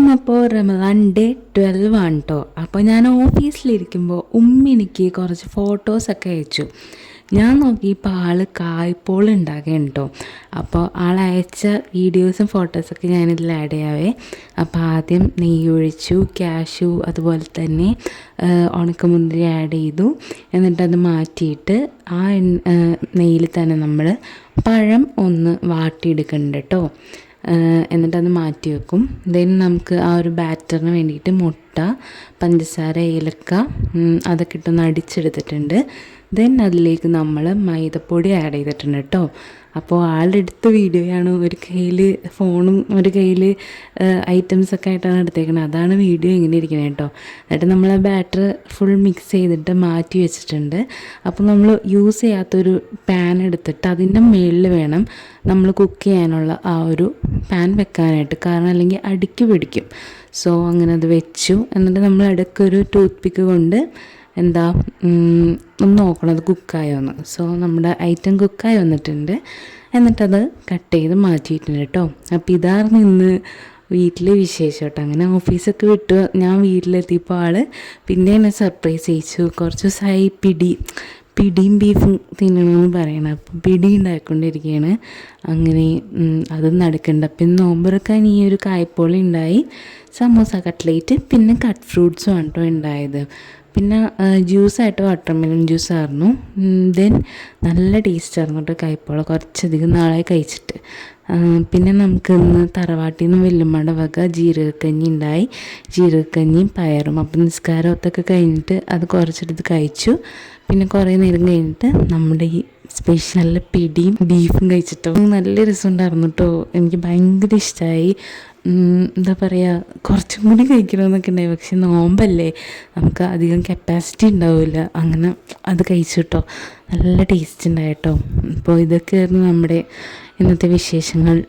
ഇന്നപ്പോൾ Ramadan day 12 ആണ് കേട്ടോ. അപ്പോൾ ഞാൻ ഓഫീസിലിരിക്കുമ്പോൾ എനിക്ക് കുറച്ച് ഫോട്ടോസൊക്കെ അയച്ചു. ഞാൻ നോക്കിയപ്പോൾ കായ്പോൾ ഉണ്ടാകുകയാണ് കേട്ടോ. അപ്പോൾ അയച്ച വീഡിയോസും ഫോട്ടോസൊക്കെ ഞാനിതിൽ ആഡ് ചെയ്യാവേ. അപ്പോൾ ആദ്യം നെയ്യ് ഒഴിച്ചു, കാഷ്യൂ അതുപോലെ തന്നെ ഉണക്കമുന്തിരി ആഡ് ചെയ്തു. എന്നിട്ടത് മാറ്റിയിട്ട് ആ നെയ്യിൽ തന്നെ നമ്മൾ പഴം ഒന്ന് വാട്ടിയെടുക്കുന്നുണ്ട് കേട്ടോ. എന്നിട്ടത് മാറ്റി വെക്കും. ദെൻ നമുക്ക് ആ ഒരു ബാറ്ററിന് വേണ്ടിയിട്ട് മുട്ട, പഞ്ചസാര, ഏലക്ക അതൊക്കെ ഇട്ടൊന്ന് അടിച്ചെടുത്തിട്ടുണ്ട്. ദെൻ അതിലേക്ക് നമ്മൾ മൈദപ്പൊടി ആഡ് ചെയ്തിട്ടുണ്ട് കേട്ടോ. അപ്പോൾ ആളെടുത്ത വീഡിയോയാണ്. ഒരു കയ്യിൽ ഫോണും ഒരു കയ്യിൽ ഐറ്റംസൊക്കെ ആയിട്ടാണ് എടുത്തേക്കുന്നത്. അതാണ് വീഡിയോ ഇങ്ങനെ ഇരിക്കുന്നത് കേട്ടോ. എന്നിട്ട് നമ്മൾ ആ ബാറ്റർ ഫുൾ മിക്സ് ചെയ്തിട്ട് മാറ്റി വെച്ചിട്ടുണ്ട്. അപ്പോൾ നമ്മൾ യൂസ് ചെയ്യാത്തൊരു പാൻ എടുത്തിട്ട് അതിൻ്റെ മുകളിൽ വേണം നമ്മൾ കുക്ക് ചെയ്യാനുള്ള ആ ഒരു പാൻ വെക്കാനായിട്ട്. കാരണം അല്ലെങ്കിൽ അടുക്കി പിടിക്കും. സോ അങ്ങനെ അത് വെച്ചു. എന്നിട്ട് നമ്മൾ ഇടയ്ക്കൊരു ടൂത്ത് പിക്ക് കൊണ്ട് ഒന്ന് നോക്കണം അത് കുക്കായോന്ന്. സോ നമ്മുടെ ഐറ്റം കുക്കായി വന്നിട്ടുണ്ട്. എന്നിട്ടത് കട്ട് ചെയ്ത് മാറ്റിയിട്ടുണ്ട് കേട്ടോ. അപ്പോൾ ഇതായിരുന്നു ഇന്ന് വീട്ടിലെ വിശേഷം കേട്ടോ. അങ്ങനെ ഓഫീസൊക്കെ വിട്ടു ഞാൻ വീട്ടിലെത്തിയപ്പോൾ പിന്നെ എന്നെ സർപ്രൈസ് ചെയ്യിച്ചു. കുറച്ച് ദിവസമായി പിടിയും ബീഫും തിന്നണമെന്ന് പറയണം. അപ്പം പിടി ഉണ്ടാക്കിക്കൊണ്ടിരിക്കുകയാണ്. അങ്ങനെ അത് നടക്കുന്നുണ്ട്. അപ്പം നോമ്പുറക്കാൻ ഈ ഒരു കായ്പോളി ഉണ്ടായി, സമോസ കട്ട്ലേറ്റ്, പിന്നെ കട്ട് ഫ്രൂട്ട്സും ആണ് കേട്ടോ ഉണ്ടായത്. പിന്നെ ജ്യൂസായിട്ട് വാട്ടർമെലൺ ജ്യൂസായിരുന്നു. ദെൻ നല്ല ടേസ്റ്റായിരുന്നു കേട്ടോ കായ്പോള. കുറച്ചധികം നാളായി കഴിച്ചിട്ട്. പിന്നെ നമുക്കിന്ന് തറവാട്ടിൽ നിന്ന് വല്യമ്മയുടെ വക ജീരകക്കഞ്ഞി ഉണ്ടായി. ജീരകക്കഞ്ഞിയും പയറും. അപ്പം നിസ്കാരമൊക്കെ കഴിഞ്ഞിട്ട് അത് കുറച്ചെടുത്ത് കഴിച്ചു. പിന്നെ കുറേ നേരം കഴിഞ്ഞിട്ട് നമ്മുടെ ഈ സ്പെഷ്യൽ പിടിയും ബീഫും കഴിച്ചിട്ടോ. നല്ല രസമുണ്ടായിരുന്നു കേട്ടോ. എനിക്ക് ഭയങ്കര ഇഷ്ടമായി. എന്താ പറയുക, കുറച്ചും കൂടി കഴിക്കണമെന്നൊക്കെ ഉണ്ടായി. പക്ഷെ നോമ്പല്ലേ, നമുക്ക് അധികം കപ്പാസിറ്റി ഉണ്ടാവില്ല. അങ്ങനെ അത് കഴിച്ചു കേട്ടോ. നല്ല ടേസ്റ്റ് ഉണ്ടായിട്ടോ. അപ്പോൾ ഇതൊക്കെയായിരുന്നു നമ്മുടെ ഇന്നത്തെ വിശേഷങ്ങൾ.